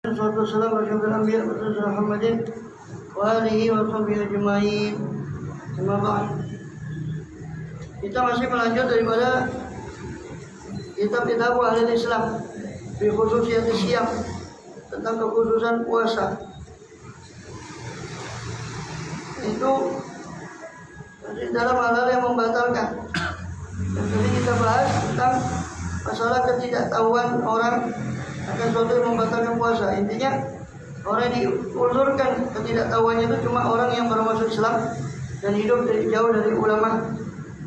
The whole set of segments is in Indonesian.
Wassalamualaikum warahmatullahi wabarakatuh. Muhammadin wa alihi wa sahbihi ajma'in. Amma ba'd. Kita masih melanjut daripada kitab-kitab ahli Islam di khususiyat siyam, tentang kekhususan puasa. Itu masih dalam hal-hal yang membatalkan. Dan tadi kita bahas tentang masalah ketidaktahuan orang akan sesuatu yang membatalkan puasa. Intinya orang diuzurkan ketidaktahuannya itu cuma orang yang baru masuk Islam dan hidup jauh dari ulama.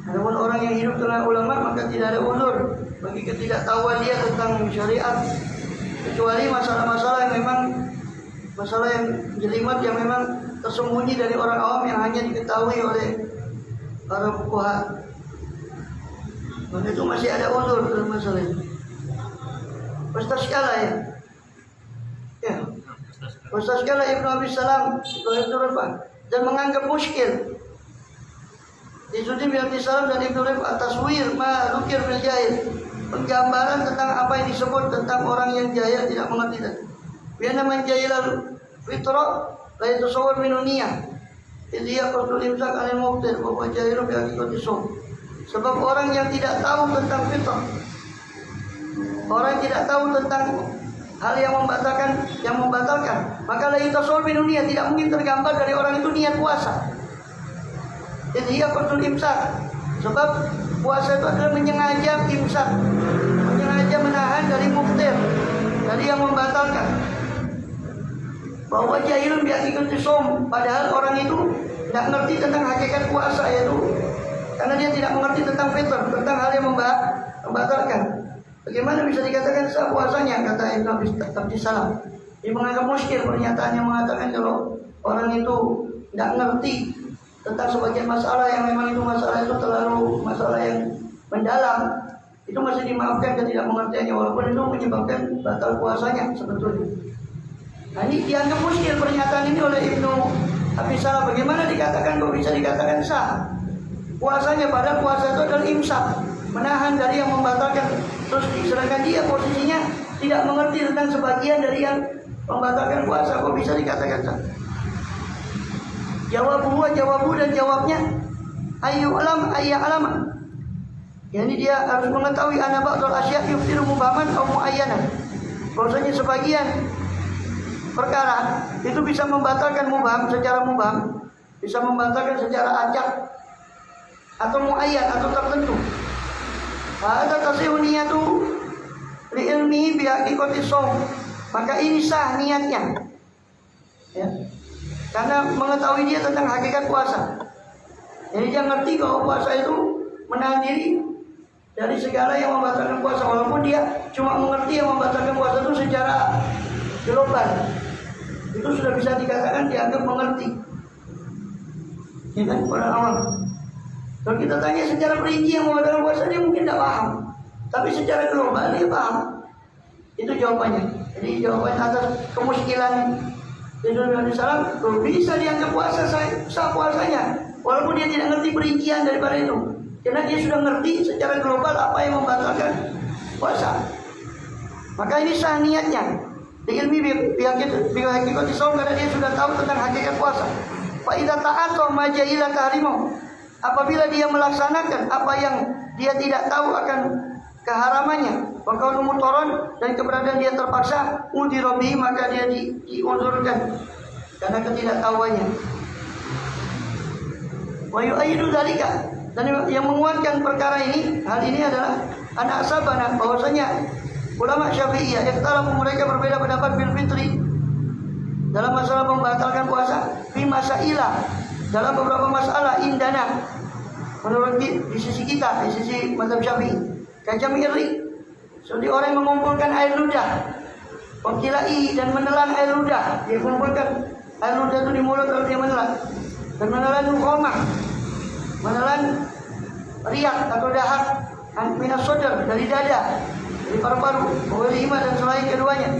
Adapun orang yang hidup dengan ulama maka tidak ada uzur bagi ketidaktahuan dia tentang syariat, kecuali masalah-masalah yang memang masalah yang jelimet, yang memang tersembunyi dari orang awam yang hanya diketahui oleh para fuqaha. Maka itu masih ada uzur dalam masalah ini. Wastasqala ya. Wastasqala Ibnu Abi Salam Ibnu Rifa'ah dan menganggap muskil Izzuddin bin Abdi Salam dan Ibnu Rifa'ah taswir ma dzukir bil jahil, penggambaran tentang apa yang disebut tentang orang yang jahil tidak mengerti tadi. Biana man jahilal fitra la yatasawwar min niyah. Dia qasul imsak anil muftir wa jahilu bi haqiqati shaum. Sebab orang yang tidak tahu tentang fitrah, orang yang tidak tahu tentang hal yang membatalkan, maka la yatasawwar min niyah, tidak mungkin tergambar dari orang itu niat puasa. Jadi dia qasul imsak. Sebab puasa itu adalah menyengaja imsak, menyengaja menahan dari muftir, dari yang membatalkan. Bahwa jahilun bi haqiqati shaum, padahal orang itu tidak mengerti tentang hakikat puasa, yaitu karena dia tidak mengerti tentang fitrah, tentang hal yang membatalkan. Bagaimana bisa dikatakan sah puasanya, kata Ibnu Abdi Salam. Dia menganggap muskil pernyataan yang mengatakan kalau orang itu tidak mengerti tentang sebagian masalah yang memang itu masalah itu terlalu masalah yang mendalam, itu masih dimaafkan ketidakmengertiannya, walaupun itu menyebabkan batal puasanya sebetulnya. Nah, ini dianggap muskil pernyataan ini oleh Ibnu Abi Salam. Bagaimana dikatakan, kok bisa dikatakan sah puasanya, padahal puasa itu adalah imsak, menahan dari yang membatalkan. Terus sedangkan dia posisinya tidak mengerti tentang sebagian dari yang membatalkan puasa, kok bisa dikatakan sah? Jawabu dan jawabnya ayu alam ayya alama. Yani dia harus mengetahui ana ba'dul asya' yuftiru mubhaman atau muayyanan. Bahwasanya sebagian perkara itu bisa membatalkan mubham secara mubham, bisa membatalkan secara acak atau muayyan atau tertentu. Hadza tasihhu niyatu li ilmi bi haqiqati shaum. Maka ini sah niatnya. Ya. Karena mengetahui dia tentang hakikat puasa. Jadi dia ngerti bahwa puasa itu menahan diri dari segala yang membatalkan puasa, walaupun dia cuma mengerti yang membatalkan puasa itu secara global. Itu sudah bisa dikatakan dianggap mengerti. Ya kan, orang awam. Kalau kita tanya secara perinci yang membatalkan puasa, dia mungkin tidak paham. Tapi secara global dia paham. Itu jawabannya. Jadi jawaban atas kemuskilan Ibnu Abi Salam, bisa dianggap puasa sah puasanya, walaupun dia tidak ngerti perincian daripada itu. Karena dia sudah ngerti secara global apa yang membatalkan puasa. Maka ini sah niatnya. Ilmi bihaqqiqati shaum, karena dia sudah tahu tentang hakikat puasa. Fa idza ta'ata ma jahila tahrimu, apabila dia melaksanakan apa yang dia tidak tahu akan keharamannya, maka umutoron dan keberadaan dia terpaksa, udirobi, maka dia diuzurkan karena ketidaktahuannya. Wa yu'ayyidu dzalika, dan yang menguatkan perkara ini, hal ini adalah anak sabana, bahwasanya ulama Syafi'iyah ikhtalafu, mereka berbeda pendapat bil fitri dalam masalah membatalkan puasa, fi masailah, dalam beberapa masalah indana, menurut di sisi kita, di sisi mazhab Syafi'i. Kajam iri, seperti orang yang mengumpulkan air ludah, pengkilai dan menelan air ludah. Dia mengumpulkan air ludah itu di mulut lalu dia menelan, dan menelan nukhomah, menelan riak atau dahak, minas sodar, dari dada, dari paru-paru, wali dan selain keduanya.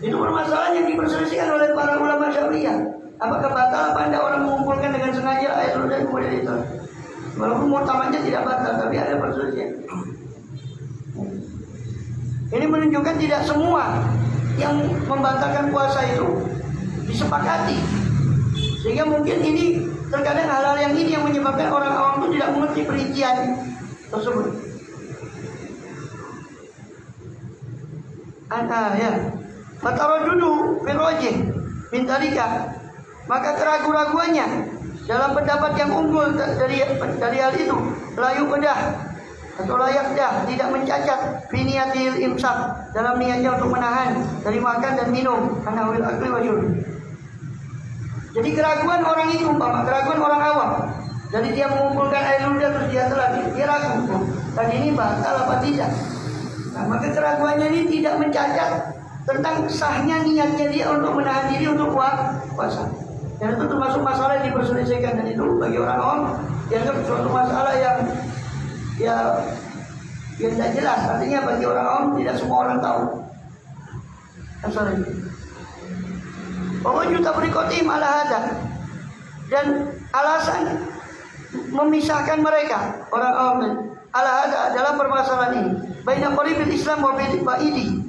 Itu permasalahan yang diperselisihkan oleh para ulama Syafi'iyah. Apakah batal apa tidak orang mengumpulkan dengan sengaja air ludah kemudian itu? Walaupun muktamadnya tidak batal, tapi ada perselisihan. Ini menunjukkan tidak semua yang membatalkan puasa itu disepakati. Sehingga mungkin ini terkadang hal-hal yang ini yang menyebabkan orang awam itu tidak mengerti perincian tersebut. Ya. Fataradudu fil rajih min dalika, maka keraguan-raguannya dalam pendapat yang unggul dari hal itu layu pedah atau layak dah, tidak mencacat finiyatil imsak, dalam niatnya untuk menahan dari makan dan minum, anawil akli wa syurb. Jadi keraguan orang itu, keraguan orang awam, jadi dia mengumpulkan air ludah terus dia telah dia ragu, tadi ini batal apa tidak. Nah, maka keraguannya ini tidak mencacat tentang sahnya niatnya dia untuk menahan diri untuk puasa. Dan itu termasuk masalah yang diperselisihkan, dan itu bagi orang awam dianggap suatu masalah yang tidak jelas. Artinya bagi orang awam tidak semua orang tahu masalah ini. Bahwa juta berikotim ala hada, dan alasan memisahkan mereka orang awam ala hada dalam permasalahan ini baina qaribil Islam wa baidi,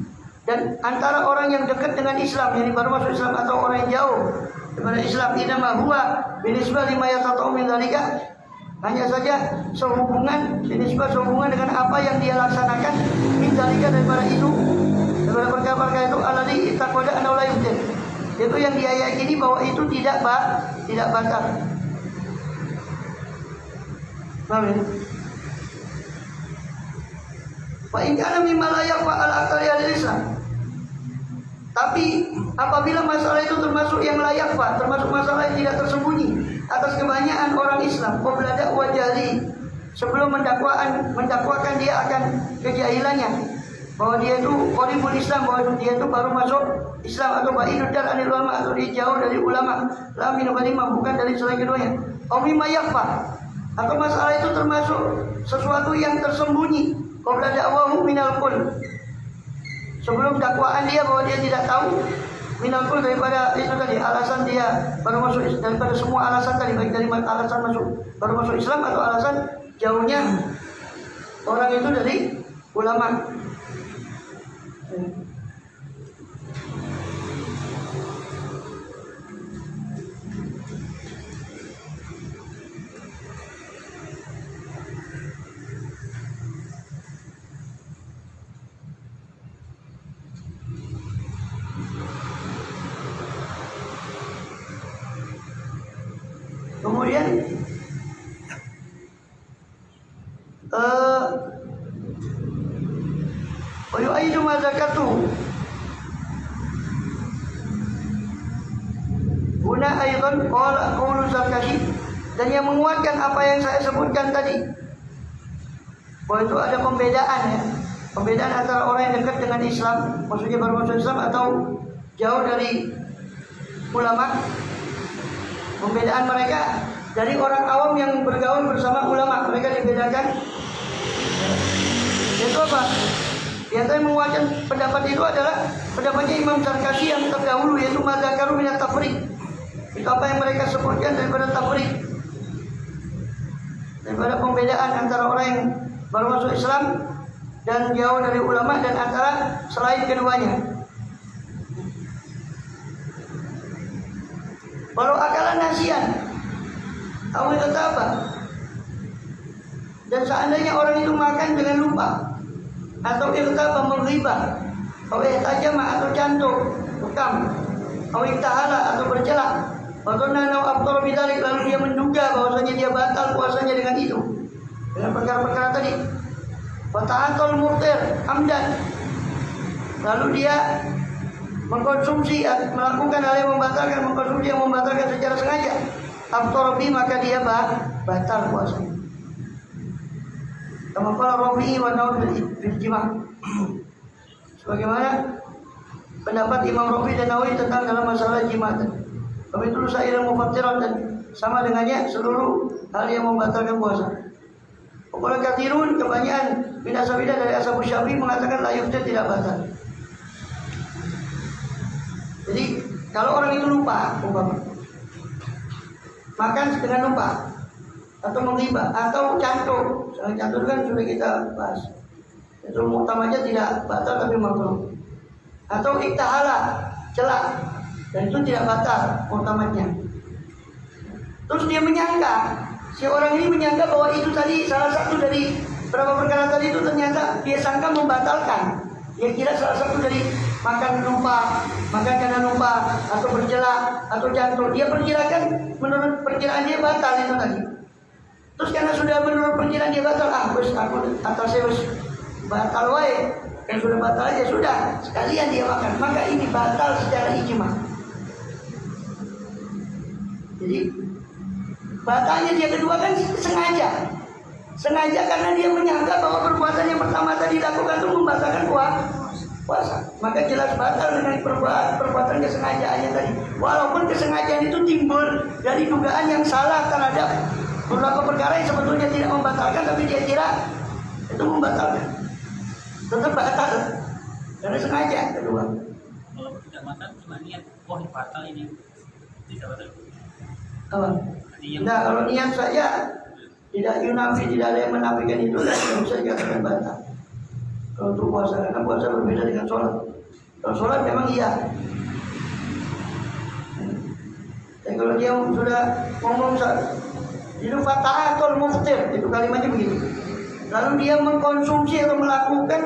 dan antara orang yang dekat dengan Islam, yang baru masuk Islam, atau orang yang jauh daripada Islam, inama huwa binisbah lima yatata'u min dzalika, hanya saja sehubungan dengan apa yang dia laksanakan min dzalika, daripada itu, daripada perkara-perkara itu, alladzi ittaqada annahu la yubtil, itu yang dia yakini bahwa itu tidak batal. Paham ya? Wa in kana mimma la yaqa al Islam. Tapi apabila masalah itu termasuk yang layak pak, termasuk masalah yang tidak tersembunyi atas kebanyakan orang Islam, qoblada wa jahli, sebelum mendakwakan dia akan kejahilannya, bahwa dia itu qaribul Islam, bahwa dia itu baru masuk Islam, atau ba'idud dar anil ulama, atau dia jauh dari ulama, la min ghanimah, bukan dari selain keduanya, au mimma yakhfa, atau masalah itu termasuk sesuatu yang tersembunyi, qabla da'wahu minal qul, sebelum dakwaan dia bahwa dia tidak tahu, minal qul, daripada itu tadi alasan dia baru masuk, daripada semua alasan tadi, baik dari alasan baru masuk Islam atau alasan jauhnya orang itu dari ulama. Kemudian ayu'aidu ma zakatu guna aidan qala qawlu Zarkashi, dan yang menguatkan apa yang saya sebutkan tadi, bahwa itu ada pembedaan antara orang yang dekat dengan Islam, maksudnya baru masuk Islam, atau jauh dari ulama. Pembedaan mereka dari orang awam yang bergaul bersama ulama, mereka dibedakan. Itu apa? Yang saya menguatkan pendapat itu adalah pendapatnya Imam Zarkashi yang terdahulu, yaitu madzakaru minat tafriq. Itu apa yang mereka sebutkan daripada tafriq, daripada pembedaan antara orang yang baru masuk Islam dan jauh dari ulama, dan antara selain keduanya. Walau akalan nasian awil apa, dan seandainya orang itu makan dengan lupa, atau iltaba menghibah, atau tajamah, atau cantuk, bekam, atau iktahala, atau bercelak, atau nanau abdur bidalik, lalu dia menduga bahwasanya dia batal puasanya dengan itu, dengan perkara-perkara tadi. Wata'atul murtir amdan, lalu dia mengkonsumsi, melakukan hal yang membatalkan, mengkonsumsi yang membatalkan secara sengaja, abtorobi, maka dia batal puasanya. Kama qala Rabi'i wa Nawawi bil jima', sebagaimana pendapat Imam Rabi' dan Nawawi tentang dalam masalah jima'. Kami itu sa'irul mufattirat, dan sama dengannya seluruh hal yang membatalkan puasa. Qala katsirun, kebanyakan bin ashabidah dari ashab Syafi'i mengatakan la yuftir, tidak batal. Jadi kalau orang itu lupa, makan dengan lupa, atau menghibah, atau cantuk. Soal cantuk kan sudah kita bahas. Itu muktamanya tidak batal tapi makruh. Atau iktahala, celak, dan itu tidak batal muktamanya. Terus dia menyangka, si orang ini menyangka bahwa itu tadi salah satu dari berapa perkara tadi itu ternyata dia sangka membatalkan. Dia kira salah satu dari makan lupa, makan karena lupa, atau berjelak, atau jatuh. Dia perkirakan menurut perkiraan dia batal itu tadi. Terus karena sudah menurut perkiraan dia batal, wes aku atasnya wes batal wae, kan sudah batal aja sudah, sekalian dia makan. Maka ini batal secara ijma. Jadi batalnya dia kedua kan sengaja karena dia menyangka bahwa perbuatan yang pertama tadi dilakukan itu membatalkan puasa. Maka jelas batal dengan perbuatan kesengajaannya tadi. Walaupun kesengajaan itu timbul dari dugaan yang salah terhadap beberapa perkara yang sebetulnya tidak membatalkan, tapi dia kira itu membatalkan. Tetap batal karena sengaja kedua. Kalau tidak batal cuma niat, batal ini tidak batal. Apa? Nah, kalau niat saja tidak yunafi, tidak ada yang menafikan itu, dan tidak bisa dikatakan batal. Kalau untuk puasa, karena puasa berbeda dengan sholat. Kalau sholat memang iya. Dan kalau dia sudah ngomong itu fata'atul muftir, itu kalimatnya begini. Lalu dia mengkonsumsi atau melakukan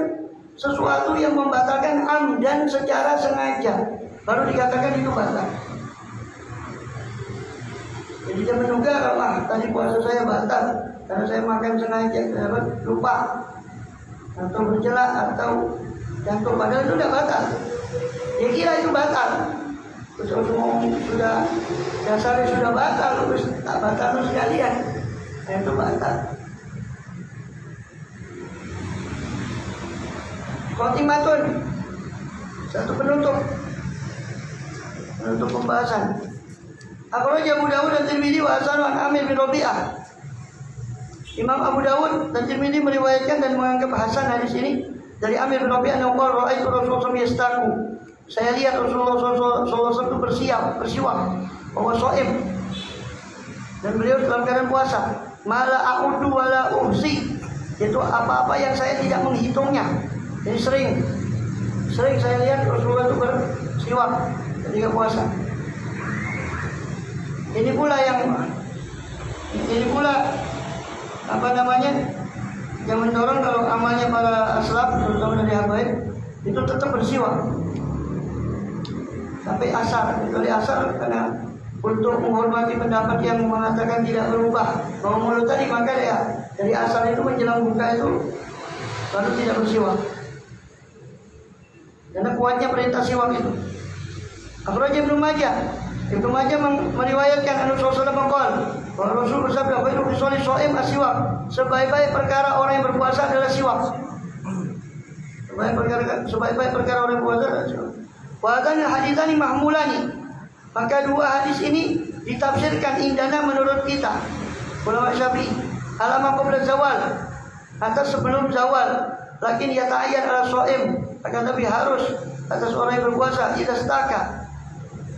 sesuatu yang membatalkan amdan secara sengaja, baru dikatakan itu batal. Jadi dia menduga kalau tadi puasa saya batal karena saya makan sengaja, lupa atau berjelak atau jatuh, padahal itu tidak batal. Dia kira itu batal. Terus sudah dasarnya sudah batal, terus tak batal terus sekalian, itu batal. Khotimatun, satu penutup pembahasan. Akhrajahu Abu Dawud dan Tirmidzi wa hasan an Amir bin Rabi'ah. Imam Abu Dawud dan Tirmidzi meriwayatkan dan menganggap hasan hadis ini dari Amir bin Rabi'ah yang qala ra'aitu Rasulullah yastaku. Saya lihat Rasulullah SAW itu bersiwak bahwa shaim, dan beliau dalam keadaan puasa. Mala a'udu wala uhsi, itu apa-apa yang saya tidak menghitungnya. Jadi sering saya lihat Rasulullah itu bersiwak ketika puasa. Ini pula yang mendorong kalau amalnya para aslaf, terutama dari habaib, itu tetap bersiwak sampai asar. Kecuali asar karena untuk menghormati pendapat yang mengatakan tidak berubah bahwa mulut tadi, maka ya dari asar itu menjelang buka itu baru tidak bersiwak, karena kuatnya perintah siwak itu. Akhrajahu Ibnu Majah meriwayatkan Rasulullah SAW bahwa Rasul bersabda, "Khairu khisali shaim as-siwak." Sebaik-baik perkara orang yang berpuasa adalah siwak. Sebaik-baik perkara orang yang berpuasa adalah siwak. Wa hadzani haditsani mahmulani. Maka dua hadis ini ditafsirkan indana menurut kita ulama Syafi'i alama qabla zawal, atas sebelum zawal. Lakin yata'ayyan ala shaim, akan tapi harus atas orang yang berpuasa idastaka,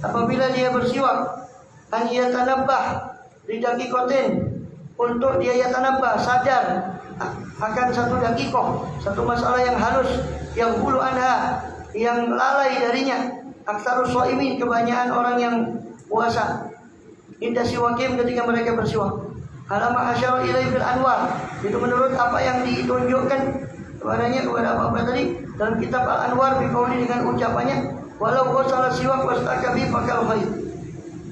apabila dia bersiwak, an yatanabbah lidaqikotin, untuk dia yatanabbah sadar akan satu dakikoh, satu masalah yang halus, yang hulu anha, yang lalai darinya. Aktsarus shaimin, kebanyakan orang yang puasa, inda siwakim, ketika mereka bersiwak. Alama asyara ilaihi bil anwar, itu menurut apa yang ditunjukkan kepada apa tadi dalam kitab Al-Anwar biqauli, dengan ucapannya, walau qasala siwak wastakabi fakal khair.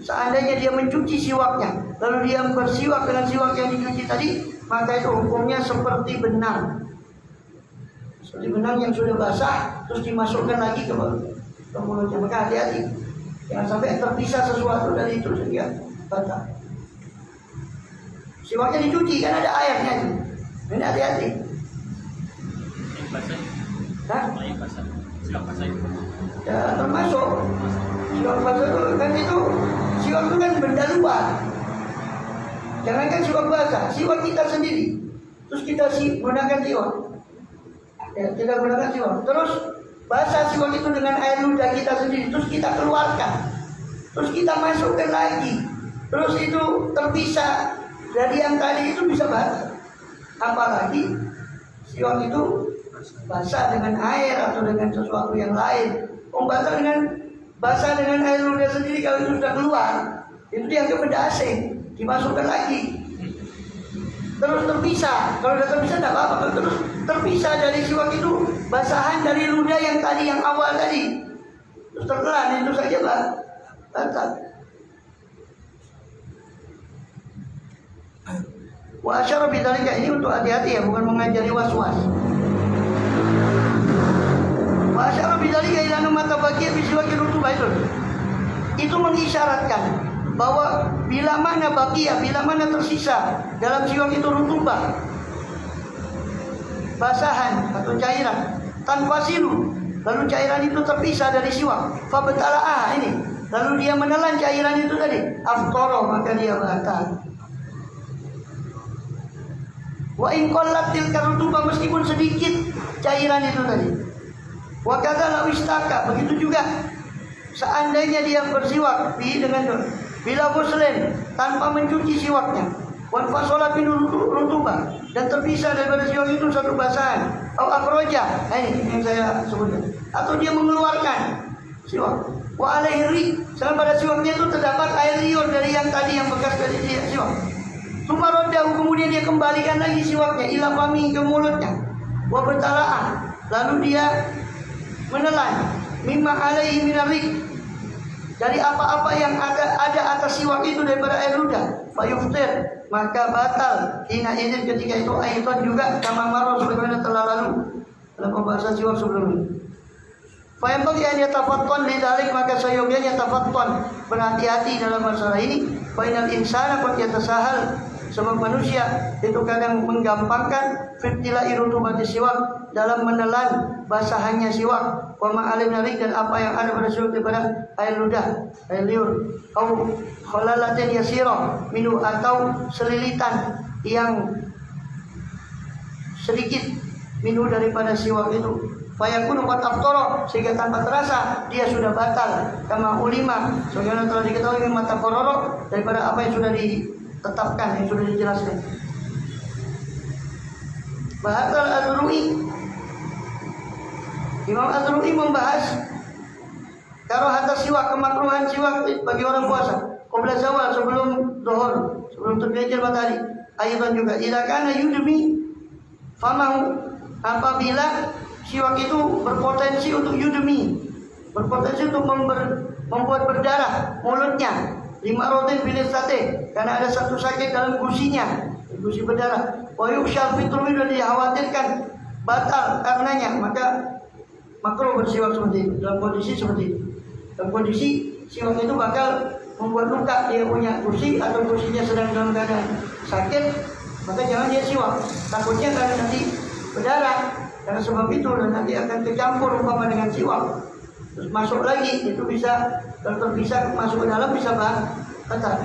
Seandainya dia mencuci siwaknya lalu dia bersiwak dengan siwak yang dicuci tadi, maka itu hukumnya seperti benang. Seperti benang yang sudah basah terus dimasukkan lagi ke mulutnya. Maka hati-hati, jangan sampai terpisah sesuatu dari itu sehingga batal. Siwaknya dicuci kan ada airnya itu. Ini hati-hati. Siwak basah itu. Ya termasuk siwak basah itu kan, siwak itu kan benda luar. Jangankan siwak basah, siwak kita sendiri. Terus kita gunakan siwak. Ya, kita gunakan siwak. Terus basah siwak itu dengan air ludah kita sendiri. Terus kita keluarkan. Terus kita masukkan lagi. Terus itu terpisah dari yang tadi, itu bisa batal. Apalagi siwak itu basah dengan air atau dengan sesuatu yang lain. Basah dengan air ludah sendiri kalau itu sudah keluar, itu dianggap benda asing, dimasukkan lagi. Terus terpisah, kalau sudah terpisah tidak apa-apa. Kalau terus terpisah dari siwak itu basahan dari ludah yang tadi, yang awal tadi, terus tertelan, itu saja batal. Wa asyara bidzalika, ini untuk hati-hati ya, bukan mengajari was-was. Wa asyara bidzalika ila mata baqiya bi siwakil rutubah, itu mengisyaratkan bahwa bila mana baqiya, bila mana tersisa dalam siwak itu rutubah, basahan atau cairan, tanfasilu, lalu cairan itu terpisah dari siwak, fabatalaah, ini lalu dia menelan cairan itu tadi, aftara, maka dia batal. Wa in qallat tilka rutubah, meskipun sedikit cairan itu tadi. Wa kadza la istaka, begitu juga seandainya dia bersiwak dengan bila muslim tanpa mencuci siwaknya, wan fasola min rutubah, dan terpisah daripada siwak itu satu basahan, atau akhraja, ini yang saya sebutkan, atau dia mengeluarkan siwak, wa alaihi, selama pada siwaknya itu terdapat air liur dari yang tadi, yang bekas dari siwak. Sumarodahu, kemudian dia kembalikan lagi siwaknya ila fami, ke mulutnya, wa bertala'ah, lalu dia menelan mimma alaihi minarik, dari apa-apa yang ada atas siwak itu daripada air ludah, fayuftir, maka batal hina izin ketika itu aitan juga, kama marah sebagaimana telah lalu dalam pembahasan siwak sebelumnya. Fayam bagi an yatafatton lidalik, maka seyogianya tafatton, berhati-hati dalam masalah ini. Fainal insana qad yatasahal, sebab manusia itu kadang menggampangkan fitila irutubati siwak, dalam menelan basahannya siwak, wa ma'alim narik, dan apa yang ada pada siwak daripada air ludah, air liur, au khalalatin yasira minu, atau selilitan yang sedikit minu daripada siwak itu, fayakunu qad aftara, sehingga tanpa terasa dia sudah batal, kama ulima, sebagaimana telah diketahui mata kororo, daripada apa yang sudah ditetapkan, yang sudah dijelaskan. Bahasa Al-Azru'i, Imam Azru'i membahas karahat siwak, kemakruhan siwak bagi orang puasa qabla zawal, sebelum zuhur, sebelum tergelincir matahari. Ayatan juga idza kana yudmi famahu, apabila siwak itu berpotensi untuk yudmi, berpotensi untuk membuat berdarah mulutnya, lima rotin bilis sate, karena ada satu sakit dalam gusinya, gusi berdarah. Wa yukhsha fitru, dan dikhawatirkan batal karenanya, maka makruh bersiwak seperti itu, dalam kondisi seperti itu. Dalam kondisi siwak itu bakal membuat luka, dia punya gusi atau gusinya sedang dalam keadaan sakit, maka jangan dia siwak, takutnya karena nanti berdarah. Karena sebab itu, dan nanti akan kecampur umpama dengan siwak, terus masuk lagi, itu bisa, kalau terpisah masuk ke dalam, bisa batal.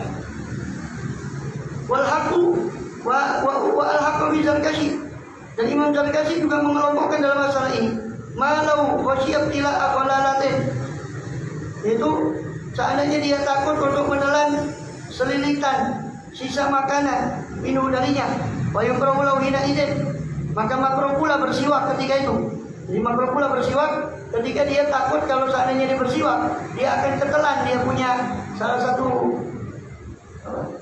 Wal haqu wa al haqu bi Zarkashi, dan Imam Zarkashi juga mengelompokkan dalam masalah ini, malau khasyab ila aqlalatin, itu seandainya dia takut untuk menelan selilitan sisa makanan minum darinya, wa yukrahu lahu hina idzin, maka makruh pula bersiwak ketika itu. Jadi makruh pula bersiwak ketika dia takut kalau seandainya dia bersiwak, dia akan ketelan, dia punya salah satu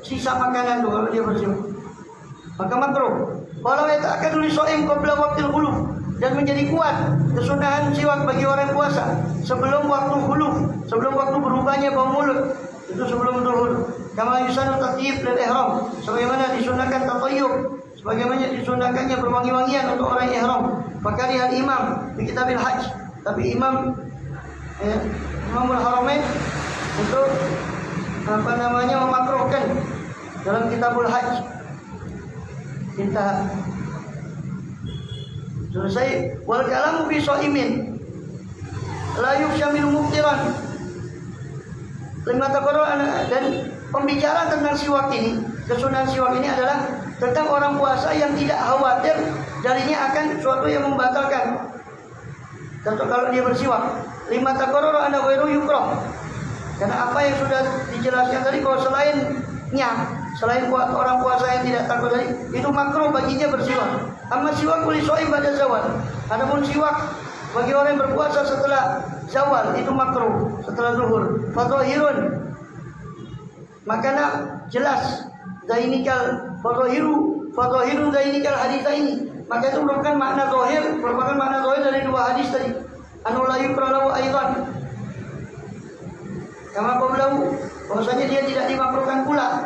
sisa makanan itu kalau dia bersiwak, maka makruh. Kalau tak akan tulis so'im qabla waqtil khuluf, dan menjadi kuat kesunahan siwak bagi orang puasa sebelum waktu khuluf, sebelum waktu berubahnya bau mulut, itu sebelum zuhur. Kama yusanu tatyib lil ihram, sebagaimana disunahkan tatayyub, sebagaimana disunahkannya berwangi-wangian untuk orang ihram. Fakari al imam di kitabil hajj, tapi Imamul Haramain itu memakruhkan dalam kitabul hajj. Kita selesai. Wal kalamu fi shaimin la yukshamil muftiran, lima takarur, dan pembicaraan tentang siwak ini, kesunahan siwak ini adalah tentang orang puasa yang tidak khawatir darinya akan sesuatu yang membatalkan. Contoh kalau dia bersiwak, lima takarur ana ghairu yukrah, karena apa yang sudah dijelaskan tadi, kalau selainnya selain buat orang puasa yang tidak takut dari itu makruh baginya bersiwak. Amma siwak li shaim pada zawal. Adapun siwak bagi orang yang berpuasa setelah zawal itu makruh, setelah zuhur. Fadhahirun makana jelas zainikal fadhahirun zainikal hadis ini. Maka itu merupakan makna zahir dari dua hadis tadi. Anu la yukrahu aidan. Kama qablahu, bahwasanya dia tidak dimakruhkan pula.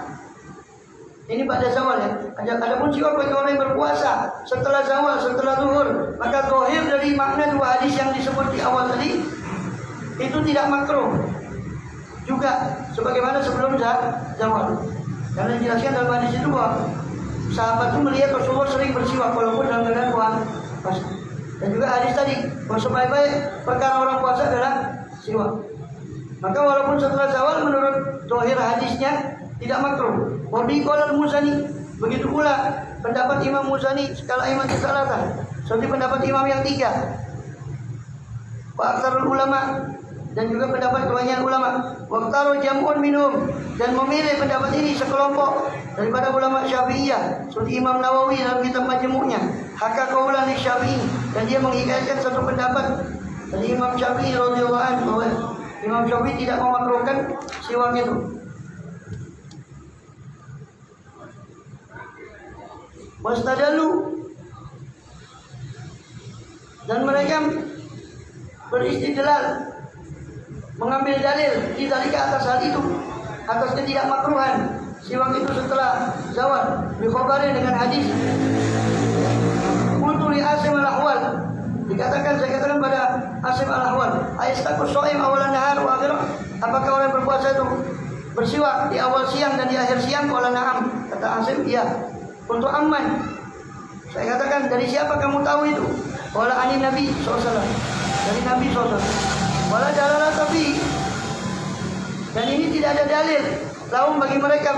Ini pada zawal ya. Adapun siwak bagi orang yang berpuasa setelah zawal, setelah zuhur, maka zahir dari makna dua hadis yang disebut di awal tadi itu tidak makruh. Juga sebagaimana sebelum zawal. Karena dijelaskan dalam hadis itu bahwa sahabat itu melihat Rasulullah sering bersiwak walaupun dalam keadaan puasa. Dan juga hadis tadi bahwa sebaik-baik perkara orang puasa adalah siwak. Maka walaupun setelah zawal menurut zahir hadisnya tidak makruh. Wabi qala al-Muzani, begitu pula pendapat Imam Muzani skala imam salatan, seperti pendapat imam yang tiga. Wa aktsarul ulama, dan juga pendapat kebanyakan ulama. Waqtaru jam'un minhum, dan memilih pendapat ini sekelompok daripada ulama Syafi'iyah, seperti Imam Nawawi dalam kitab Majmu'nya. Haka qaulan Syafi'i, dan dia menghikayatkan satu pendapat dari Imam Syafi'i radhiyallahu anhu bahwa Imam Syafi'i tidak memakruhkan siwak itu. Wastadalu, dan mereka beristidlal, mengambil dalil di atas hal itu, atas ketidakmakruhan siwak itu setelah zawal, dikhabarin dengan hadis. Qultu li Asim al-Ahwal, saya katakan pada Asim al-Ahwal, ayastaku shaim awalan nahar wa akhirah, apakah orang berpuasa itu bersiwak di awal siang dan di akhir siang? Qala na'am, kata Asim, iya. Untuk aman, saya katakan, dari siapa kamu tahu itu? Qala ani Nabi SAW, dari Nabi SAW. Wala dalala tapi, dan ini tidak ada dalil lahum bagi mereka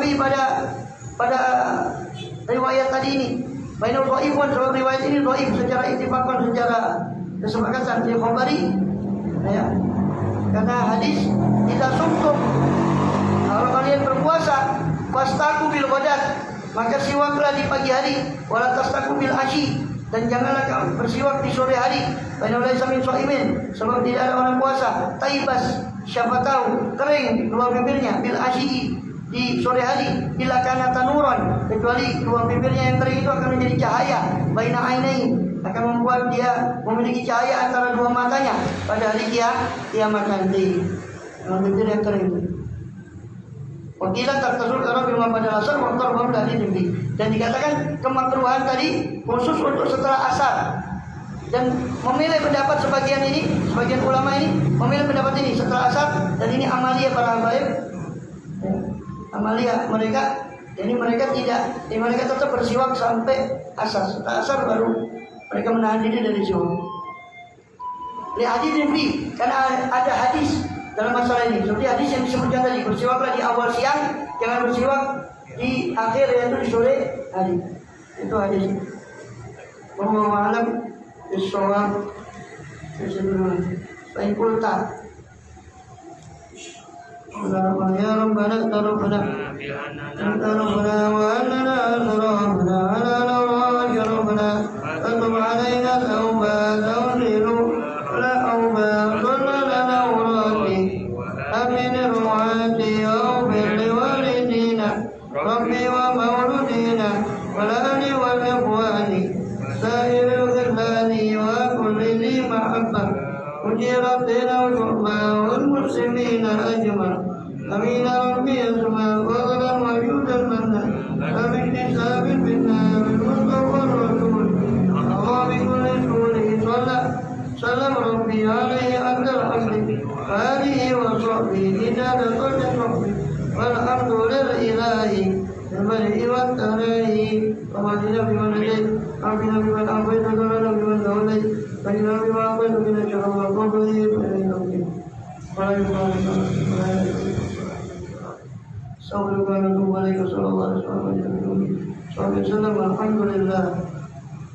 pada riwayat tadi ini. Bainul dhaifun, riwayat ini dhaif secara ittifaqan, secara kesepakatan di khabari ya. Karena hadis tidak sumtum, kalau kalian berpuasa fastaku bil ghadat, maka siwaklah di pagi hari, wala tastaku bil asyi, dan janganlah kamu bersiwak di sore hari. Bainal laisa min shaimin, sebab tidak ada orang puasa. Taibas syafatau, kering dua bibirnya, bil asyi, di sore hari. Illa kana tanuran, kecuali dua bibirnya yang kering itu akan menjadi cahaya. Baina ainai, akan membuat dia memiliki cahaya antara dua matanya pada hari kiamat nanti. Bibir yang kering. Wakilan tertasul karena bima pada asar waktu dari demi, dan dikatakan kemakruhan tadi khusus untuk setelah asar. Dan memilih pendapat sebagian ulama ini memilih pendapat ini setelah asar, dan ini amalia para habaib, amalia mereka. Jadi mereka tetap bersiwak sampai asar. Setelah asar baru mereka menahan diri dari siwak. Lihat hadis ini, karena ada hadis dalam masalah ini, seperti hadis yang disebutkan tadi, bersiwaklah di awal siang, jangan bersiwak di akhir, yaitu di sore hari. Itu hadis. Wallahu a'lam bishawab. Baik kulta. Ya Rabbana tarabana tarabana wa annana sarabana ala la jarabana atub alaina tauba tawdilu la auba sallallahu amin ru'ati au bil walidina rabbi wa mawludina wal ali wal ikhwani sa'iril khilani wa kulli li mahabbah ujiratina wal muslimina ajma' amin rabbi asma wa qalam wa yudan manna amin nisabin binna bil mustafa rasul Allah bi kulli suri salam rabbi alaihi akal hamdi alihi wa sahbihi idada kulli sahbi walhamdulillahi al-bari wa tarahi wa madina biman najid abina biman abid wa dalala biman dawlai wa ila biman abid wa bina syarallah wa bari wa ila nabi wa ila Assalamualaikum warahmatullahi wabarakatuh. Alhamdulillah.